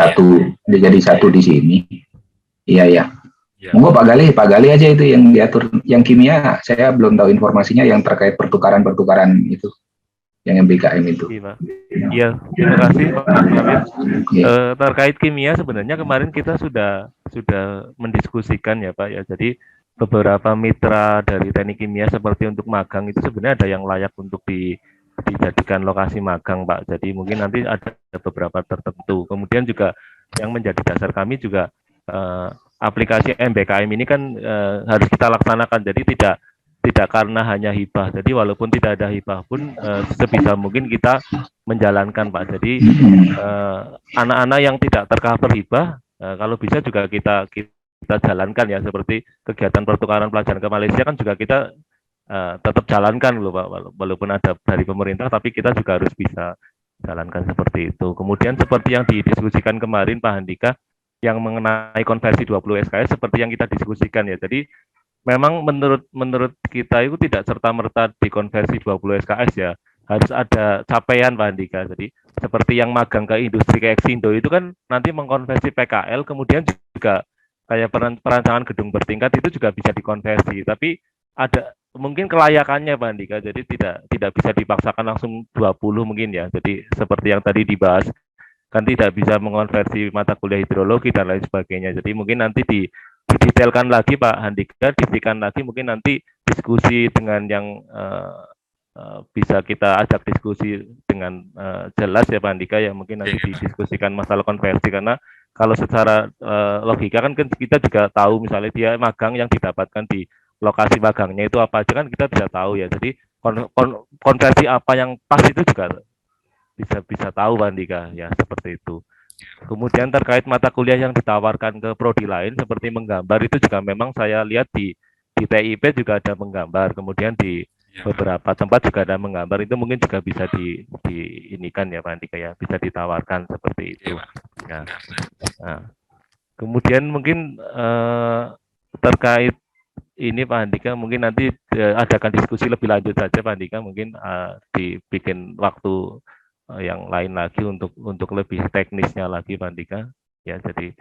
satu di sini. Iya. Ya. Monggo Pak Gali aja itu yang diatur. Yang kimia saya belum tahu informasinya yang terkait pertukaran itu, yang MBKM itu. Iya, terima kasih Pak Amir. Terkait kimia sebenarnya kemarin kita sudah mendiskusikan ya Pak ya. Jadi beberapa mitra dari teknik kimia seperti untuk magang itu sebenarnya ada yang layak untuk dijadikan lokasi magang Pak. Jadi mungkin nanti ada beberapa tertentu. Kemudian juga yang menjadi dasar kami juga aplikasi MBKM ini kan harus kita laksanakan. Jadi tidak karena hanya hibah. Jadi walaupun tidak ada hibah pun sebisa mungkin kita menjalankan Pak. Jadi anak-anak yang tidak tercover hibah kalau bisa juga kita jalankan ya, seperti kegiatan pertukaran pelajaran ke Malaysia kan juga kita tetap jalankan loh Pak, walaupun ada dari pemerintah tapi kita juga harus bisa jalankan seperti itu. Kemudian seperti yang didiskusikan kemarin Pak Handika yang mengenai konversi 20 SKS seperti yang kita diskusikan ya. Jadi memang menurut kita itu tidak serta-merta dikonversi 20 SKS ya. Harus ada capaian Pak Andika. Jadi seperti yang magang ke industri kayak Exindo itu kan nanti mengkonversi PKL, kemudian juga kayak perancangan gedung bertingkat itu juga bisa dikonversi. Tapi ada mungkin kelayakannya Pak Andika. Jadi tidak bisa dipaksakan langsung 20 mungkin ya. Jadi seperti yang tadi dibahas kan tidak bisa mengonversi mata kuliah hidrologi dan lain sebagainya. Jadi mungkin nanti didetailkan lagi Pak Handika, diberikan lagi mungkin nanti diskusi dengan yang bisa kita ajak diskusi dengan jelas ya Pak Handika ya, mungkin nanti didiskusikan masalah konversi, karena kalau secara logika kan kita juga tahu misalnya dia magang yang didapatkan di lokasi magangnya itu apa aja kan kita bisa tahu ya. Jadi konversi apa yang pas itu juga bisa tahu Pak Andika ya, seperti itu. Kemudian terkait mata kuliah yang ditawarkan ke prodi lain seperti menggambar itu juga memang saya lihat di TIP juga ada menggambar, kemudian di beberapa tempat juga ada menggambar, itu mungkin juga bisa diinikan ya Pak Andika ya, bisa ditawarkan seperti itu. Ya. Nah, kemudian mungkin terkait ini Pak Andika mungkin nanti adakan diskusi lebih lanjut saja Pak Andika, mungkin dibikin waktu yang lain lagi untuk lebih teknisnya lagi Pak Andika ya. Jadi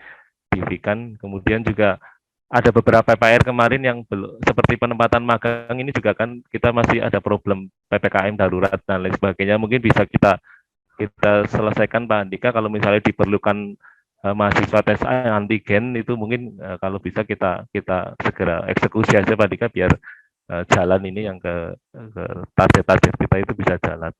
dibikin. Kemudian juga ada beberapa PR kemarin yang belum, seperti penempatan magang ini juga kan kita masih ada problem PPKM darurat dan lain sebagainya, mungkin bisa kita selesaikan Pak Andika. Kalau misalnya diperlukan mahasiswa tes antigen itu mungkin kalau bisa kita segera eksekusi aja Pak Andika biar jalan ini yang ke target-target kita itu bisa jalan.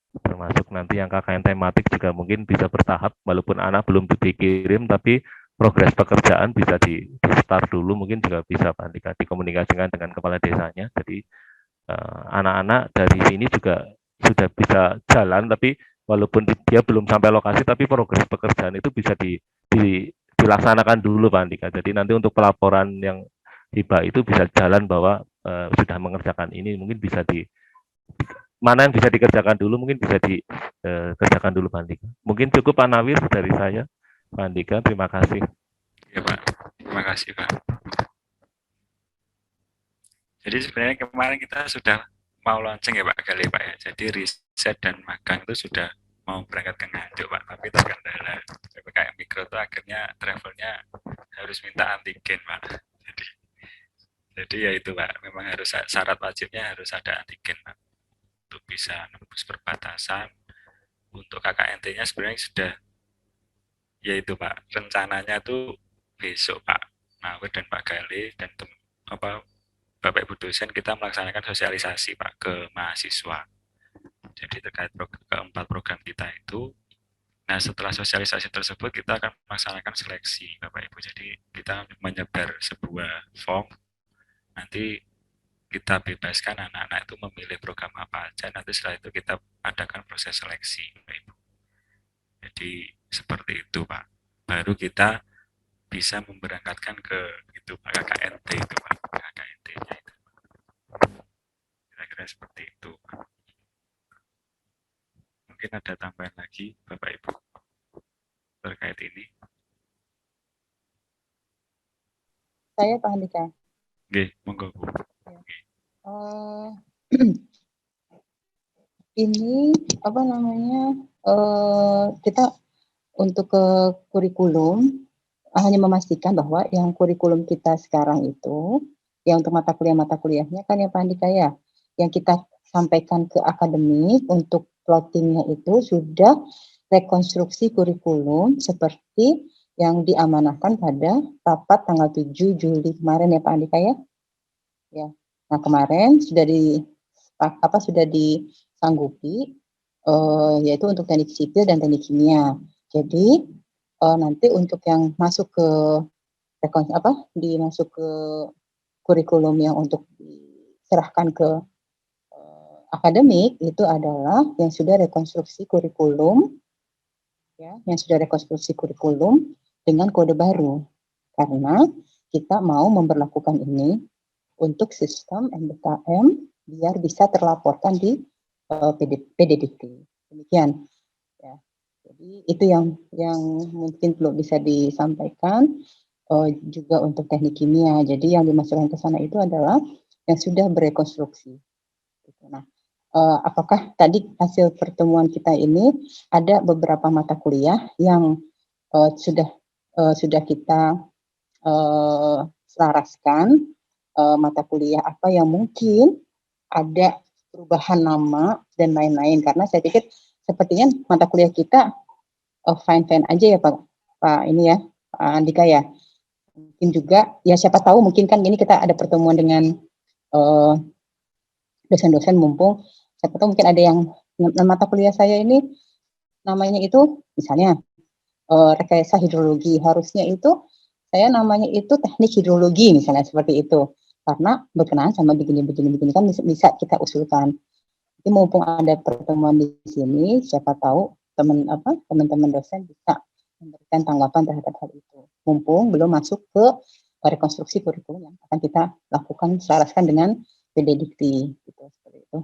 Termasuk nanti yang KKN tematik juga mungkin bisa bertahap, walaupun anak belum dikirim tapi progres pekerjaan bisa di start dulu, mungkin juga bisa Pak Andika dikomunikasikan dengan kepala desanya. Jadi anak-anak dari sini juga sudah bisa jalan, tapi walaupun dia belum sampai lokasi tapi progres pekerjaan itu bisa dilaksanakan dulu Pak Andika. Jadi nanti untuk pelaporan yang hibah itu bisa jalan bahwa sudah mengerjakan ini, mungkin bisa mana yang bisa dikerjakan dulu mungkin bisa dikerjakan dulu Pak Andika. Mungkin cukup Pak Nawir dari saya Pak Andika, terima kasih. Ya Pak, terima kasih Pak. Jadi sebenarnya kemarin kita sudah mau launching ya Pak Gali Pak ya. Jadi riset dan magang itu sudah mau berangkat ke Nganjuk Pak, tapi terkendala PPKM Mikro itu akhirnya travelnya harus minta antigen Pak. Jadi ya itu Pak, memang harus syarat wajibnya harus ada antigen Pak untuk bisa nembus perbatasan. Untuk KKNT-nya sebenarnya sudah, yaitu Pak, rencananya tuh besok Pak Nawir dan Pak Gali dan Bapak Ibu dosen kita melaksanakan sosialisasi Pak ke mahasiswa. Jadi terkait keempat program kita itu, nah setelah sosialisasi tersebut kita akan melaksanakan seleksi Bapak Ibu. Jadi kita menyebar sebuah form, nanti kita bebaskan anak-anak itu memilih program apa aja, nanti setelah itu kita adakan proses seleksi Bapak Ibu. Jadi seperti itu Pak. Baru kita bisa memberangkatkan ke itu Pak, KKNT itu Pak, KKNT-nya itu. Kira-kira seperti itu Pak. Mungkin ada tambahan lagi Bapak Ibu terkait ini. Saya Pak Andika. Oke, monggo Bu. Ini apa namanya, kita untuk ke kurikulum hanya memastikan bahwa yang kurikulum kita sekarang itu, yang untuk mata kuliahnya kan ya Pak Andika ya, yang kita sampaikan ke akademik untuk plottingnya itu sudah rekonstruksi kurikulum seperti yang diamanahkan pada rapat tanggal 7 Juli kemarin ya Pak Andika ya. Ya. Nah, kemarin sudah disanggupi yaitu untuk teknik sipil dan teknik kimia. Jadi nanti untuk yang masuk ke masuk ke kurikulum yang untuk diserahkan ke akademik itu adalah yang sudah rekonstruksi kurikulum, ya, yang sudah rekonstruksi kurikulum dengan kode baru, karena kita mau memberlakukan ini untuk sistem MBKM biar bisa terlaporkan di PDDT. Demikian. Ya. Jadi itu yang mungkin perlu bisa disampaikan juga untuk teknik kimia. Jadi yang dimasukkan ke sana itu adalah yang sudah berekonstruksi. Nah, apakah tadi hasil pertemuan kita ini ada beberapa mata kuliah yang sudah kita selaraskan mata kuliah apa yang mungkin ada perubahan nama dan lain-lain, karena saya pikir sepertinya mata kuliah kita fine-fine aja ya Pak ini ya Pak Andika ya. Mungkin juga ya siapa tahu mungkin kan ini kita ada pertemuan dengan dosen-dosen, mumpung siapa tahu mungkin ada yang mata kuliah saya ini namanya itu misalnya rekayasa hidrologi, harusnya itu saya namanya itu teknik hidrologi misalnya seperti itu, karena berkenaan sama begini kan bisa kita usulkan. Jadi mumpung ada pertemuan di sini, siapa tahu teman-teman dosen bisa memberikan tanggapan terhadap hal itu. Mumpung belum masuk ke rekonstruksi kurikulum yang akan kita lakukan selaraskan dengan PDDikti gitu, seperti itu.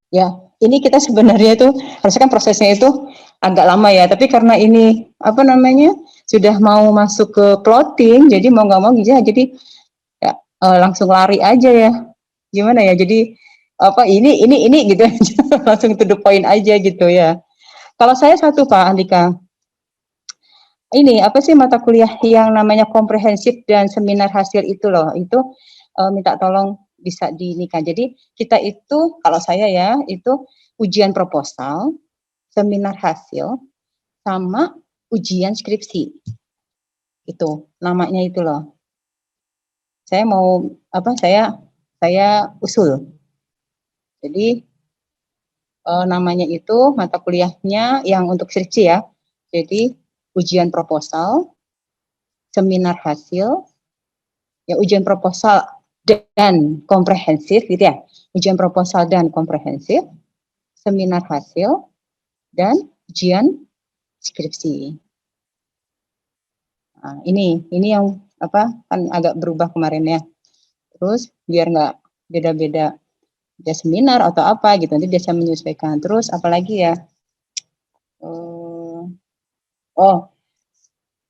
Ya, ini kita sebenarnya itu harusnya kan prosesnya itu agak lama ya, tapi karena ini sudah mau masuk ke plotting, jadi mau nggak mau gitu jadi ya, langsung lari aja ya. Gimana ya? Jadi ini gitu aja, langsung to the point aja gitu ya. Kalau saya satu Pak Andika, ini apa sih mata kuliah yang namanya komprehensif dan seminar hasil itu loh, itu minta tolong bisa dinikah. Jadi kita itu, kalau saya ya, itu ujian proposal, seminar hasil, sama ujian skripsi. Itu namanya itu loh. Saya mau saya usul. Jadi namanya itu mata kuliahnya yang untuk skripsi ya. Jadi ujian proposal, seminar hasil, ya ujian proposal dan komprehensif gitu ya. Ujian proposal dan komprehensif, seminar hasil, dan ujian skripsi. Nah, ini yang kan agak berubah kemarin ya. Terus biar nggak beda-beda dia seminar atau apa gitu, nanti dia bisa menyesuaikan. Terus apalagi ya?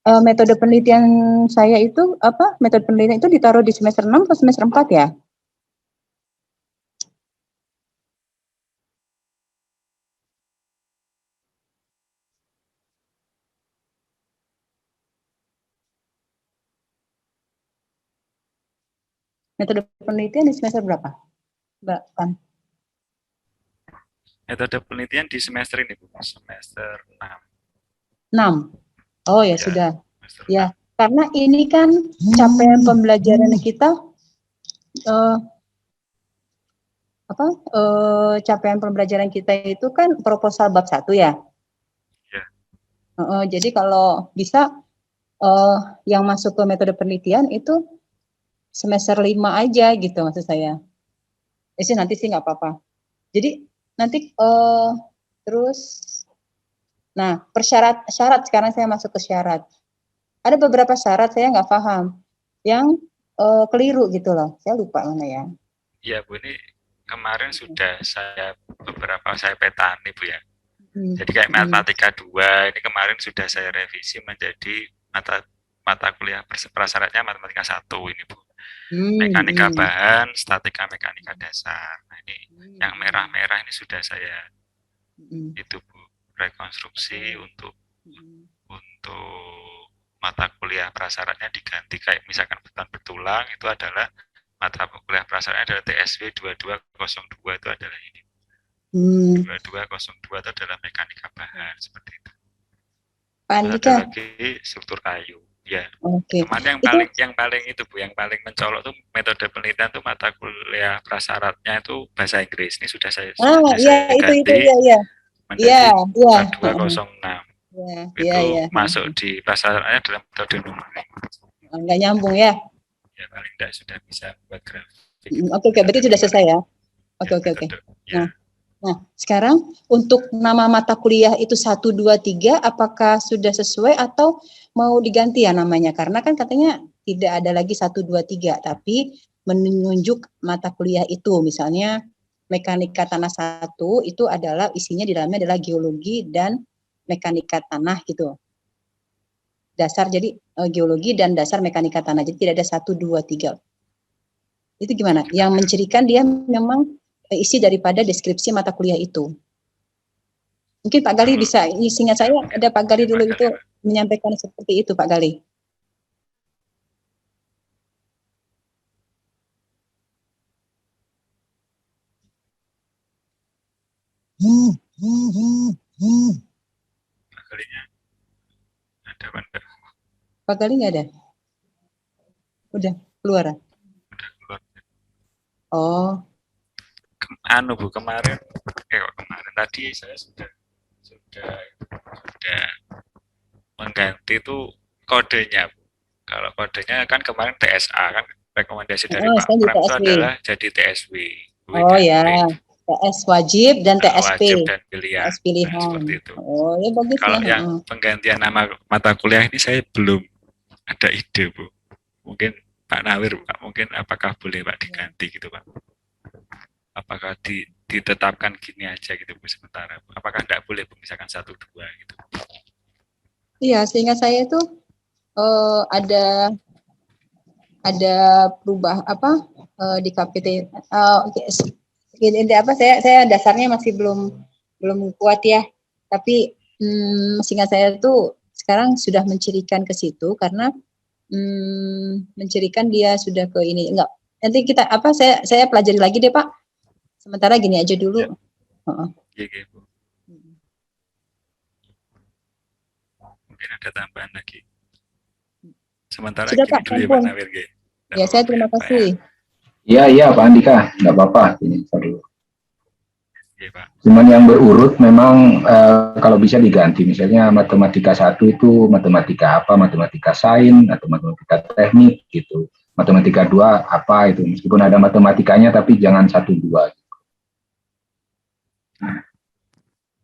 Metode penelitian saya itu metode penelitian itu ditaruh di semester 6 atau semester 4 ya? Metode penelitian di semester berapa, Mbak Pan? Metode penelitian di semester ini, Bu, semester 6. 6. Oh ya, sudah. Ya, karena ini kan capaian pembelajaran kita capaian pembelajaran kita itu kan proposal bab 1 ya. Ya. Jadi kalau bisa yang masuk ke metode penelitian itu semester 5 aja gitu maksud saya. Nanti sih nggak apa-apa. Jadi nanti terus, nah syarat sekarang saya masuk ke syarat. Ada beberapa syarat saya nggak paham, yang keliru gitu loh. Saya lupa mana ya. Iya Bu, ini kemarin sudah saya petani Bu ya. Jadi kayak matematika 2 ini kemarin sudah saya revisi menjadi mata kuliah prasyaratnya matematika 1 ini Bu. Mekanika bahan, statika mekanika dasar. Nah ini yang merah-merah ini sudah saya itu Bu, rekonstruksi untuk mata kuliah prasyaratnya diganti kayak misalkan betulan itu adalah mata kuliah prasyaratnya adalah TSW 2202 itu adalah ini. 2202 itu adalah mekanika bahan seperti itu. Pak Andika. Ada lagi struktur kayu. Ya. Oke. Cuman yang paling itu Bu, yang paling mencolok tuh metode penelitian tuh mata kuliah prasyaratnya itu bahasa Inggris. Ini sudah saya ganti menjadi 206. Itu masuk di prasyaratnya dalam metode numerik. Enggak nyambung ya? Ya paling tidak sudah bisa buat grafik. Oke, berarti sudah selesai ya? Oke. Ya. Nah, sekarang untuk nama mata kuliah itu 1, 2, 3, apakah sudah sesuai atau mau diganti ya namanya? Karena kan katanya tidak ada lagi 1, 2, 3, tapi menunjuk mata kuliah itu. Misalnya mekanika tanah 1 itu adalah isinya di dalamnya adalah geologi dan mekanika tanah gitu. Dasar jadi geologi dan dasar mekanika tanah. Jadi tidak ada 1, 2, 3. Itu gimana? Yang mencirikan dia memang isi daripada deskripsi mata kuliah itu. Mungkin Pak Gali bisa, seingat saya ada Pak Gali dulu itu menyampaikan seperti itu Pak Gali. Pak Galinya ada Pak? Pak Gali nggak ada? Udah keluar? Udah keluar. Oh. Bu kemarin tadi saya sudah mengganti itu kodenya Bu. Kalau kodenya kan kemarin TSA kan rekomendasi dari Pak Pram itu adalah jadi TSW. Oh ya, TS wajib dan TSP. Wajib dan pilihan. TS pilihan. Nah, seperti itu. Oh ya bagus. Kalau yang penggantian nama mata kuliah ini saya belum ada ide Bu. Mungkin Pak Nawir Pak, mungkin apakah boleh Pak diganti gitu Pak? Apakah ditetapkan gini aja gitu Bu sementara? Apakah tidak boleh Bu misalkan 1, 2 gitu? Iya, sehingga saya itu ada perubahan di KPT. Saya dasarnya masih belum kuat ya. Tapi sehingga saya itu sekarang sudah mencirikan ke situ karena mencirikan dia sudah ke ini. Enggak. Nanti kita saya pelajari lagi deh Pak. Sementara gini aja dulu. Iya, Bu. Mungkin ada tambahan lagi. Sementara sudah, gini Pak, dulu ya Pak Nawir. Ya, saya terima kasih. Iya Pak Andika, nggak apa-apa. Ini dulu. Iya Pak. Cuman yang berurut memang kalau bisa diganti. Misalnya matematika 1 itu matematika apa, matematika sains atau matematika teknik gitu. Matematika 2 apa itu. Meskipun ada matematikanya tapi jangan 1, 2.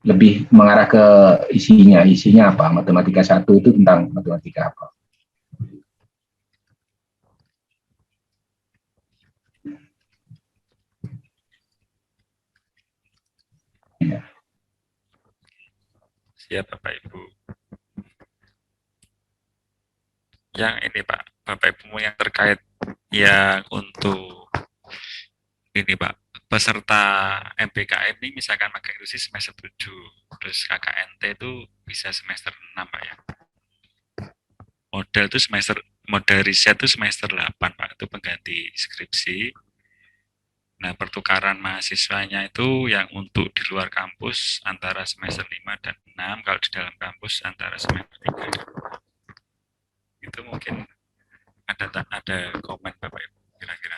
Lebih mengarah ke isinya apa, matematika 1 itu tentang matematika apa. Ya. Siap Bapak Ibu. Yang ini Pak, Bapak Ibu yang terkait yang untuk ini Pak, peserta MBKM ini misalkan magang industri semester 7, terus KKNT itu bisa semester 6 Pak ya. Model riset itu semester 8 Pak, itu pengganti skripsi. Nah, pertukaran mahasiswanya itu yang untuk di luar kampus antara semester 5 dan 6, kalau di dalam kampus antara semester 3 dan 6. Itu mungkin ada komen Bapak Ibu kira-kira.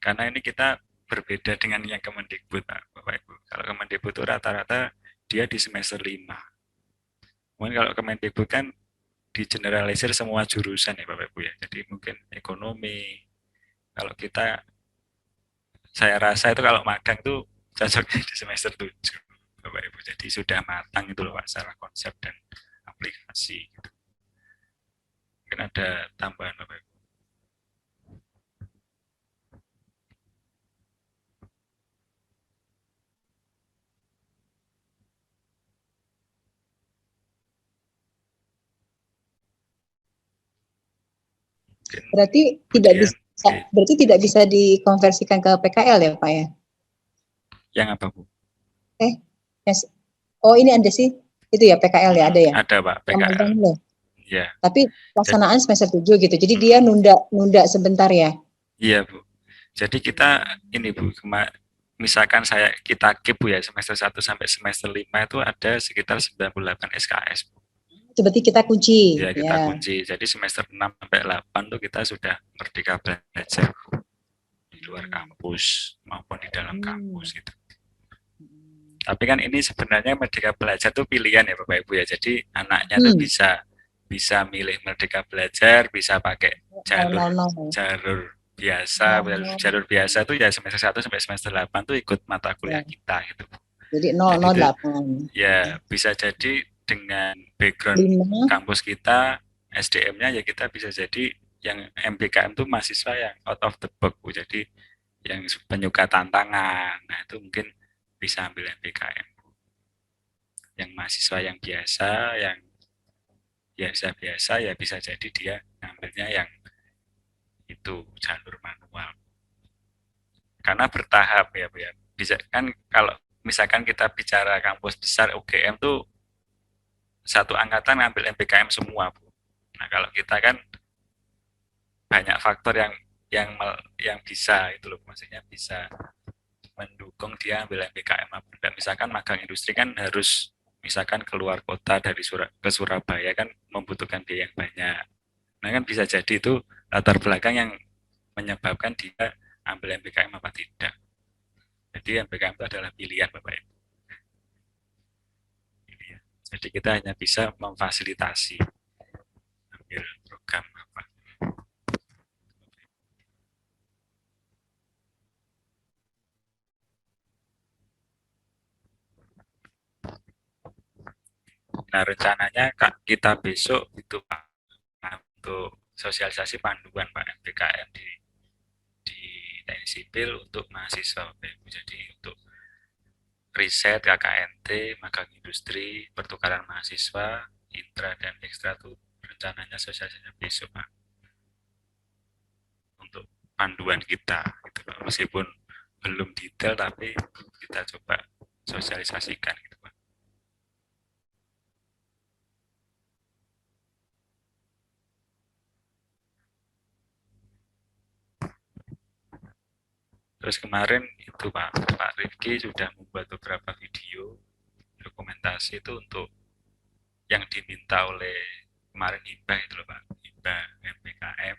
Karena ini kita berbeda dengan yang Kemendikbud, Pak, Bapak Ibu. Kalau Kemendikbud itu rata-rata dia di semester 5. Mungkin kalau Kemendikbud kan digeneralisir semua jurusan ya Bapak Ibu ya. Jadi mungkin ekonomi. Kalau kita, saya rasa itu kalau magang tuh cocoknya di semester 7 Bapak Ibu. Jadi sudah matang itu loh Pak, secara konsep dan aplikasi. Gitu. Mungkin ada tambahan Bapak Ibu. Mungkin Berarti tidak bisa dikonversikan ke PKL ya Pak ya? yang apa Bu? Yes. Oh ini ada sih, itu ya PKL ya, ada ya? Ada Pak, PKL. Ya. Tapi pelaksanaan semester 7 gitu, jadi dia nunda sebentar ya? Iya Bu. Jadi kita ini Bu, misalkan kita keep Bu ya, semester 1 sampai semester 5 itu ada sekitar 98 SKS Bu. Berarti kita kunci. Ya, kita kunci. Jadi semester 6 sampai 8 tuh kita sudah merdeka belajar di luar kampus maupun di dalam kampus gitu. Tapi kan ini sebenarnya merdeka belajar tuh pilihan ya Bapak Ibu ya. Jadi anaknya tuh bisa milih merdeka belajar, bisa pakai jalur biasa. Jalur biasa tuh ya semester 1 sampai semester 8 tuh ikut mata kuliah kita gitu. Jadi 008. Ya, bisa jadi dengan background kampus kita, SDM-nya ya kita bisa jadi yang MBKM itu mahasiswa yang out of the box, Bu. Jadi yang penyuka tantangan. Nah, itu mungkin bisa ambil MBKM. Yang mahasiswa yang biasa ya bisa jadi dia ngambilnya yang itu jalur manual. Karena bertahap ya, Bu ya. Bisa kan kalau misalkan kita bicara kampus besar UGM tuh satu angkatan ngambil MBKM semua, Bu. Nah, kalau kita kan banyak faktor yang bisa itu loh, maksudnya bisa mendukung dia ambil MBKM. Dan misalkan magang industri kan harus misalkan keluar kota dari ke Surabaya kan membutuhkan biaya yang banyak. Nah, kan bisa jadi itu latar belakang yang menyebabkan dia ambil MBKM apa tidak. Jadi MBKM itu adalah pilihan Bapak Ibu. Jadi kita hanya bisa memfasilitasi ambil program apa. Nah, rencananya kita besok itu Pak, untuk sosialisasi panduan Pak MBKM di teknik sipil untuk mahasiswa Bapak Ibu. Jadi untuk riset, KKNT, magang industri, pertukaran mahasiswa, intra dan ekstra itu rencananya sosialisasinya besok Pak. Untuk panduan kita gitu Pak. Meskipun belum detail tapi kita coba sosialisasikan gitu Pak. Terus kemarin itu Pak Rifki sudah membuat beberapa video dokumentasi itu untuk yang diminta oleh kemarin hibah itu loh Pak, hibah MBKM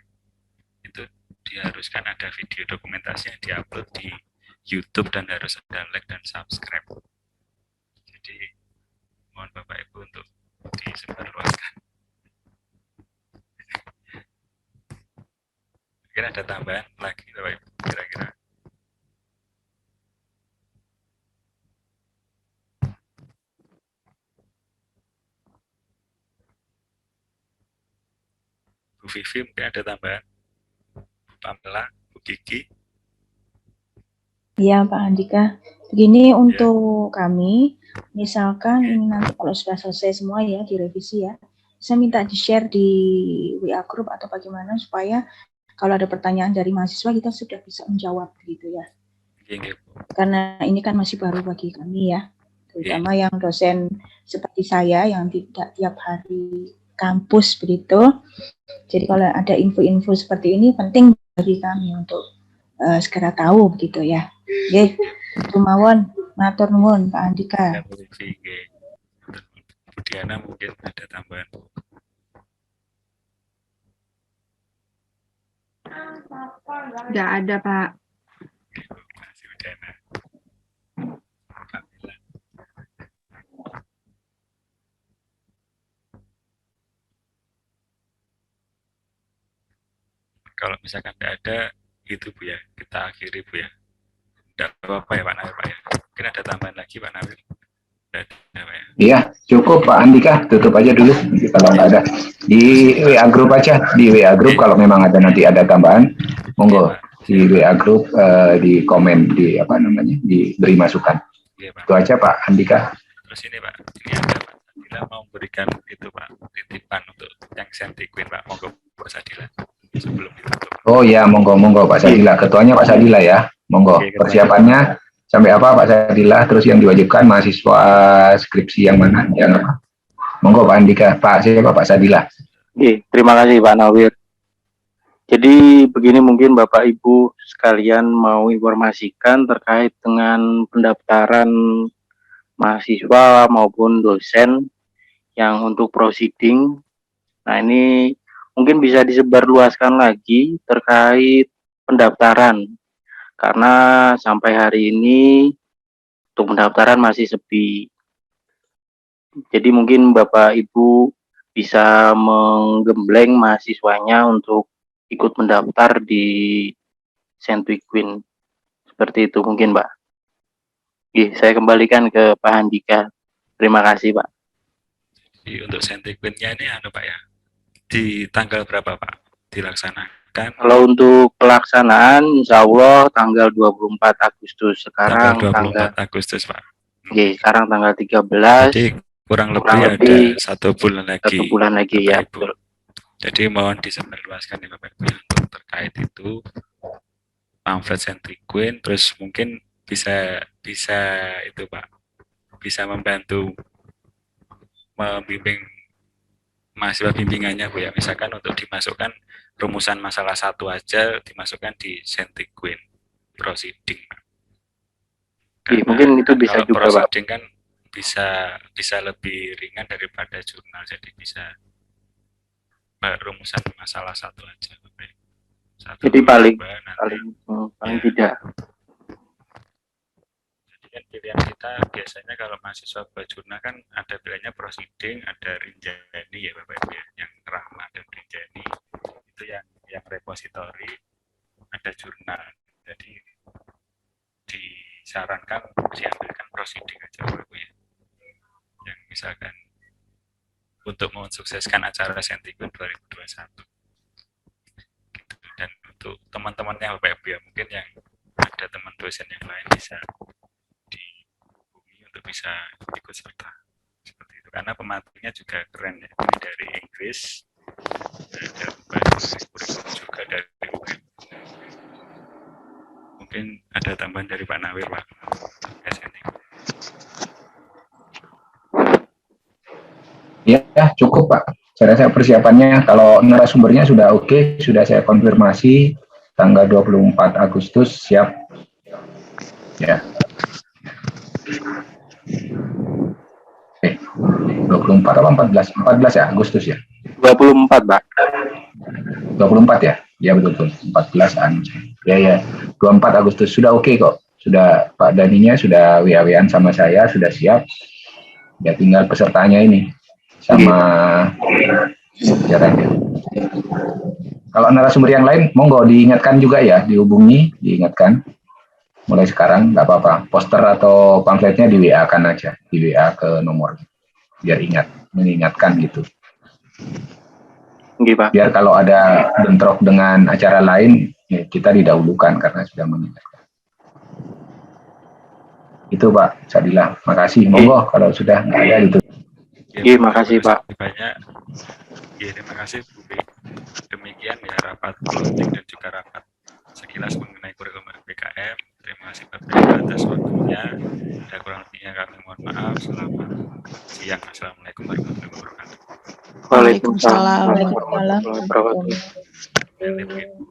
itu diharuskan ada video dokumentasi yang diupload di YouTube dan harus ada like dan subscribe. Jadi mohon Bapak Ibu untuk disebarluaskan. Mungkin ada tambahan lagi Bapak Ibu kira-kira. Bu Vivi mungkin ada tambahan. Bu Pamela, Bu Kiki. Iya Pak Andika. Begini untuk kami, misalkan ini nanti kalau sudah selesai semua ya direvisi ya, saya minta di-share di WA group atau bagaimana supaya kalau ada pertanyaan dari mahasiswa kita sudah bisa menjawab gitu ya. Karena ini kan masih baru bagi kami ya, terutama yang dosen seperti saya yang tidak tiap hari kampus begitu. Jadi kalau ada info-info seperti ini penting bagi kami untuk segera tahu begitu ya. Nggih, Mawon, matur nuwun Pak Andika. Bu Diana mungkin ada tambahan. Enggak ada Pak. Dena. Kalau misalkan tidak ada, itu Bu ya, kita akhiri Bu ya. Tidak apa-apa ya Pak Nawir Pak ya. Mungkin ada tambahan lagi Pak Nawir. Tidak ada Pak ya. Iya, cukup Pak Andika, tutup aja dulu. Nanti kalau nggak ada di WA Group aja, di WA Group kalau memang ada nanti ada tambahan, monggo di WA Group di komen di apa namanya, diberi masukan. Iya, Pak. Itu aja Pak Andika. Terus ini Pak, ini ada Pak Sadila mau memberikan itu Pak, titipan untuk yang Sentiquin Pak, monggo Pak Sadila sebelum ditutup. Oh ya, monggo Pak Sadila, ketuanya Pak Sadila ya, monggo. Oke, Persiapannya sampai apa Pak Sadila, terus yang diwajibkan mahasiswa skripsi yang mana, yang apa? Monggo Pak Andika, Pak siapa Pak Sadila. Oke, terima kasih Pak Nawir. Jadi begini, mungkin Bapak Ibu sekalian mau informasikan terkait dengan pendaftaran mahasiswa maupun dosen yang untuk proceeding. Nah, ini mungkin bisa disebarluaskan lagi terkait pendaftaran, karena sampai hari ini untuk pendaftaran masih sepi. Jadi mungkin Bapak Ibu bisa menggembleng mahasiswanya untuk ikut mendaftar di Sentiquin. Seperti itu mungkin Pak. Oke, saya kembalikan ke Pak Handika. Terima kasih Pak. Jadi untuk Sentiquin-nya ini Pak ya, di tanggal berapa Pak dilaksanakan? Kalau untuk pelaksanaan insya Allah tanggal 24 Agustus. Sekarang tanggal 24 Agustus Pak. Oke, sekarang tanggal 13. Jadi kurang lebih ada 1 bulan lagi. 1 bulan lagi ya. Betul. Jadi mohon disebarluaskan ya Bapak Ibu untuk terkait itu pamflet Sentiquin, terus mungkin bisa itu Pak, bisa membantu membimbing mahasiswa bimbingannya Bu ya, misalkan untuk dimasukkan rumusan masalah 1 aja dimasukkan di Sentiquin proceeding Pak. Iya, mungkin itu bisa juga Pak. Proceeding kan bisa lebih ringan daripada jurnal, jadi bisa rumusan masalah 1 aja. Jadi paling ya. Tidak. Jadi kan pilihan kita biasanya kalau mahasiswa buat jurnal kan ada pilihannya proceeding, ada Rinjani ya Bapak Ibu ya, yang Rahma dan Rinjani itu yang repositori, ada jurnal. Jadi disarankan diambilkan proceeding aja Bapak Ibu ya. Yang misalkan untuk mensukseskan acara Sentiquin 2021. Gitu. Dan untuk teman-temannya Bapak Ibu ya, mungkin yang ada teman dosen yang lain bisa dihubungi untuk bisa ikut serta seperti itu. Karena pematerinya juga keren ya, dari Inggris, ada kurikulum juga dari UM. Mungkin ada tambahan dari Pak Nawir Pak. Ya, cukup Pak. Saya rasa persiapannya, kalau narasumbernya sudah oke, sudah saya konfirmasi, tanggal 24 Agustus siap. Ya. Oke, 24 atau 14? 14 ya, Agustus ya? 24 Pak. 24 ya? Ya betul, 14-an. Ya, 24 Agustus, sudah oke kok. Sudah Pak Daninya sudah WA-WAan sama saya, sudah siap. Ya tinggal pesertanya ini. Sama caranya. Kalau narasumber yang lain, monggo diingatkan juga ya, dihubungi, diingatkan. Mulai sekarang, nggak apa-apa. Poster atau pamfletnya di WA kan aja, di WA ke nomor, biar mengingatkan gitu. Biar kalau ada bentrok dengan acara lain, ya kita didahulukan karena sudah mengingatkan. Itu Pak Sadila, makasih. Monggo kalau sudah nggak ada gitu. Iya, terima kasih Pak. Banyak. Ya, terima kasih Bu. Demikian ya rapat closing dan juga rapat sekilas mengenai kurikulum PKM. Terima kasih Bapak Ibu atas waktunya. Dan kurang lebihnya kami mohon maaf. Selamat siang. Assalamualaikum warahmatullahi wabarakatuh. Waalaikumsalam Waalaikumsalam. warahmatullahi wabarakatuh.